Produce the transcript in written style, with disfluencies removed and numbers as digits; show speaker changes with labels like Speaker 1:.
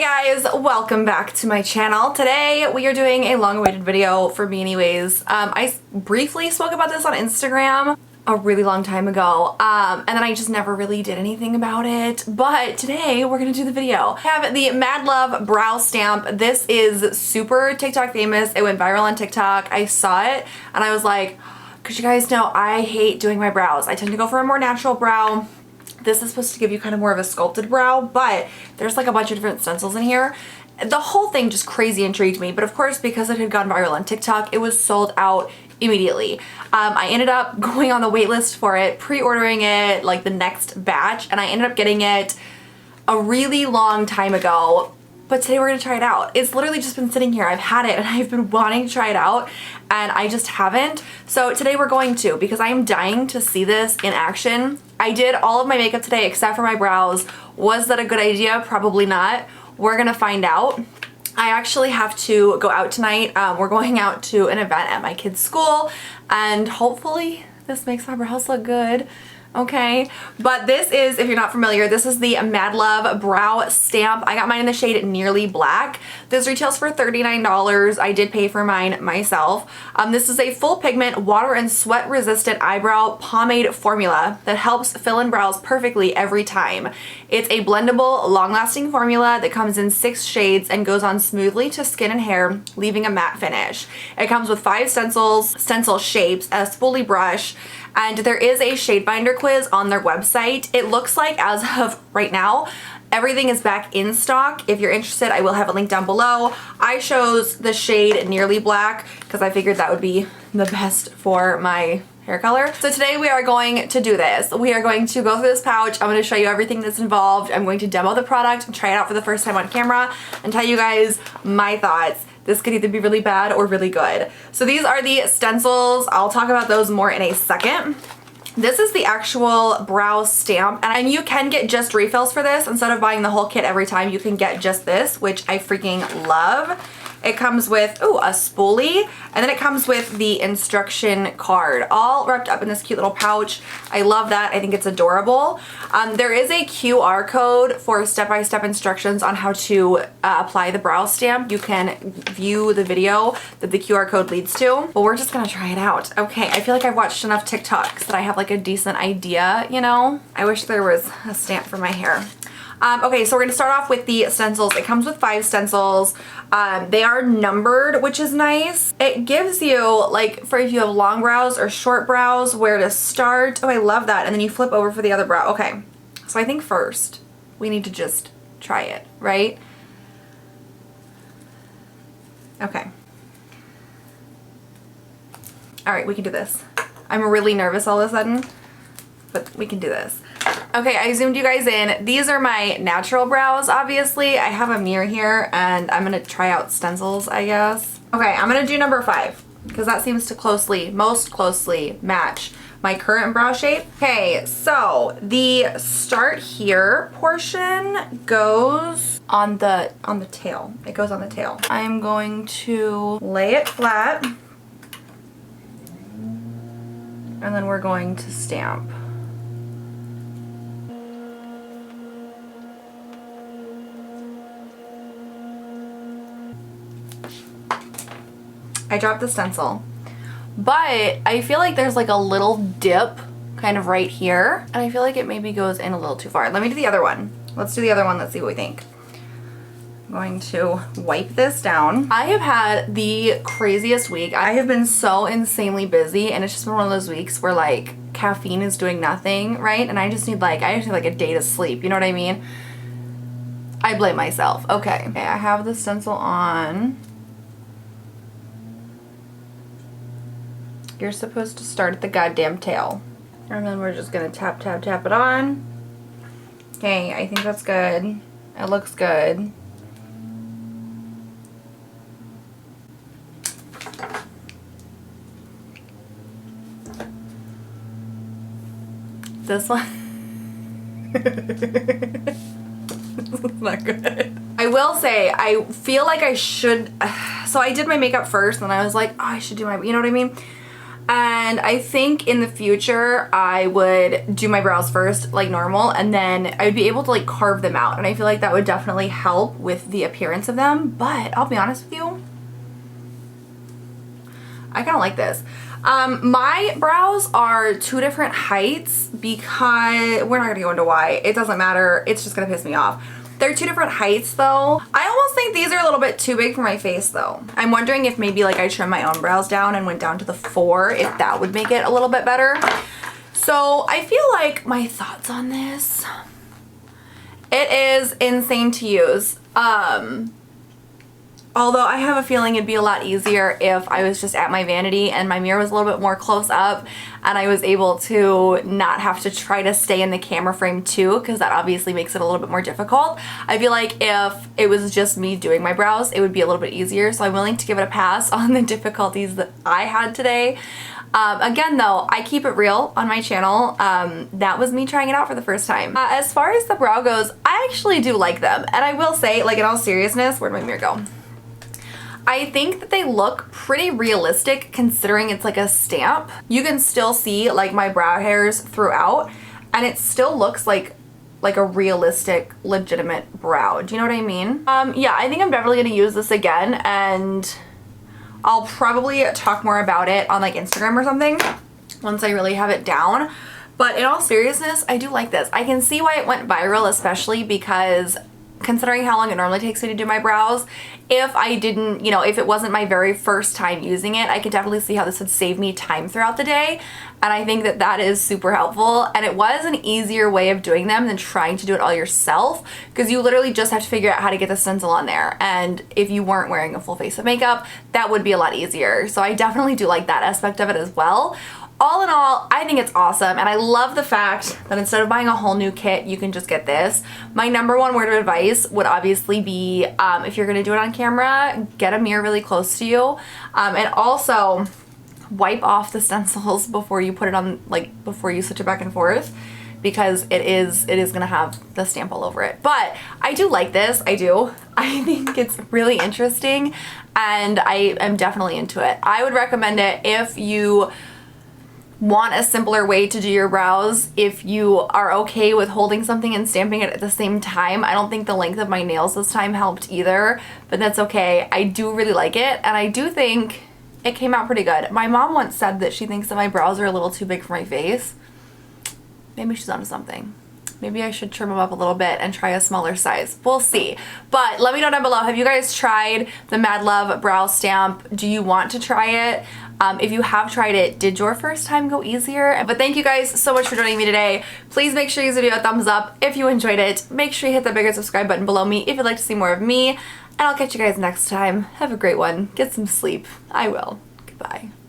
Speaker 1: Hey guys, welcome back to my channel. Today we are doing a long-awaited video for me anyways. I briefly spoke about this on Instagram a really long time ago and then I just never really did anything about it, but today we're gonna do the video. I have the Madluvv brow stamp. This is super TikTok famous. It went viral on TikTok. I saw it and I was like, because you guys know I hate doing my brows. I tend to go for a more natural brow. This is supposed to give you kind of more of a sculpted brow, but there's like a bunch of different stencils in here. The whole thing just crazy intrigued me, but of course because it had gone viral on TikTok, it was sold out immediately. I ended up going on the wait list for it, pre-ordering it like the next batch, and I ended up getting it a really long time ago. But today we're gonna try it out. It's literally just been sitting here. I've had it and I've been wanting to try it out and I just haven't. So today we're going to, because I am dying to see this in action. I did all of my makeup today except for my brows. Was that a good idea? Probably not. We're gonna find out. I actually have to go out tonight. We're going out to an event at my kid's school and hopefully this makes my brows look good. Okay, but this is, if you're not familiar, this is the Madluvv brow stamp. I got mine in the shade Nearly Black. This retails for $39. I did pay for mine myself. This is a full pigment, water and sweat resistant eyebrow pomade formula that helps fill in brows perfectly every time. It's a blendable, long-lasting formula that comes in 6 shades and goes on smoothly to skin and hair, leaving a matte finish. It comes with 5 stencil shapes, a spoolie brush, and there is a shade binder quiz on their website. It looks like, as of right now, everything is back in stock. If you're interested, I will have a link down below. I chose the shade Nearly Black because I figured that would be the best for my hair color. So today we are going to do this. We are going to go through this pouch. I'm going to show you everything that's involved. I'm going to demo the product and try it out for the first time on camera and tell you guys my thoughts. This could either be really bad or really good. So these are the stencils. I'll talk about those more in a second. This is the actual brow stamp, and you can get just refills for this. Instead of buying the whole kit every time, you can get just this, which I freaking love. It comes with, ooh, a spoolie, and then it comes with the instruction card, all wrapped up in this cute little pouch. I love that. I think it's adorable. There is a QR code for step-by-step instructions on how to apply the brow stamp. You can view the video that the QR code leads to, but we're just gonna try it out. Okay, I feel like I've watched enough TikToks that I have like a decent idea, you know? I wish there was a stamp for my hair. Okay, so we're gonna start off with the stencils. It comes with 5 stencils. They are numbered, which is nice. It gives you, like, for if you have long brows or short brows, where to start. Oh, I love that. And then you flip over for the other brow. Okay, so I think first we need to just try it, right? Okay. All right, we can do this. I'm really nervous all of a sudden, but we can do this. Okay, I zoomed you guys in. These are my natural brows, obviously. I have a mirror here, and I'm gonna try out stencils, I guess. Okay, I'm gonna do number 5, because that seems to most closely match my current brow shape. Okay, so the start here portion goes on the tail. It goes on the tail. I'm going to lay it flat, and then we're going to stamp. I dropped the stencil, but I feel like there's like a little dip kind of right here, and I feel like it maybe goes in a little too far. Let me do the other one. Let's do the other one. Let's see what we think. I'm going to wipe this down. I have had the craziest week. I have been so insanely busy, and it's just been one of those weeks where like caffeine is doing nothing, right? And I just need like a day to sleep. You know what I mean? I blame myself. Okay, I have the stencil on. You're supposed to start at the goddamn tail. And then we're just gonna tap, tap, tap it on. Okay, I think that's good. It looks good. This one. This is not good. I will say, I feel like I should, so I did my makeup first and I was like, oh, I should do my, you know what I mean? And I think in the future I would do my brows first like normal, and then I would be able to like carve them out, and I feel like that would definitely help with the appearance of them. But I'll be honest with you, I kind of like this. My brows are two different heights because we're not gonna go into why. It doesn't matter. It's just gonna piss me off. They're two different heights though. I almost think these are a little bit too big for my face though. I'm wondering if maybe like I trim my own brows down and went down to the 4, if that would make it a little bit better. So I feel like my thoughts on this, it is insane to use. Although I have a feeling it'd be a lot easier if I was just at my vanity and my mirror was a little bit more close up and I was able to not have to try to stay in the camera frame too, because that obviously makes it a little bit more difficult. I feel like if it was just me doing my brows, it would be a little bit easier. So I'm willing to give it a pass on the difficulties that I had today. Again though, I keep it real on my channel. That was me trying it out for the first time. As far as the brow goes, I actually do like them. And I will say, like in all seriousness, where'd my mirror go? I think that they look pretty realistic considering it's like a stamp. You can still see like my brow hairs throughout, and it still looks like a realistic, legitimate brow. Do you know what I mean? Yeah, I think I'm definitely gonna use this again, and I'll probably talk more about it on like Instagram or something once I really have it down. But in all seriousness, I do like this. I can see why it went viral, especially because considering how long it normally takes me to do my brows, if I didn't, you know, if it wasn't my very first time using it, I could definitely see how this would save me time throughout the day. And I think that that is super helpful. And it was an easier way of doing them than trying to do it all yourself, because you literally just have to figure out how to get the stencil on there. And if you weren't wearing a full face of makeup, that would be a lot easier. So I definitely do like that aspect of it as well. All in all, I think it's awesome, and I love the fact that instead of buying a whole new kit, you can just get this. My number one word of advice would obviously be, if you're gonna do it on camera, get a mirror really close to you, and also wipe off the stencils before you put it on, like before you switch it back and forth, because it is gonna have the stamp all over it. But I do like this, I do. I think it's really interesting, and I am definitely into it. I would recommend it if you want a simpler way to do your brows, if you are okay with holding something and stamping it at the same time. I don't think the length of my nails this time helped either, but that's okay. I do really like it, and I do think it came out pretty good. My mom once said that she thinks that my brows are a little too big for my face. Maybe she's onto something. Maybe I should trim them up a little bit and try a smaller size. We'll see. But let me know down below, have you guys tried the Madluvv brow stamp? Do you want to try it? If you have tried it, did your first time go easier? But thank you guys so much for joining me today. Please make sure you give this video a thumbs up if you enjoyed it. Make sure you hit the bigger subscribe button below me if you'd like to see more of me. And I'll catch you guys next time. Have a great one. Get some sleep. I will. Goodbye.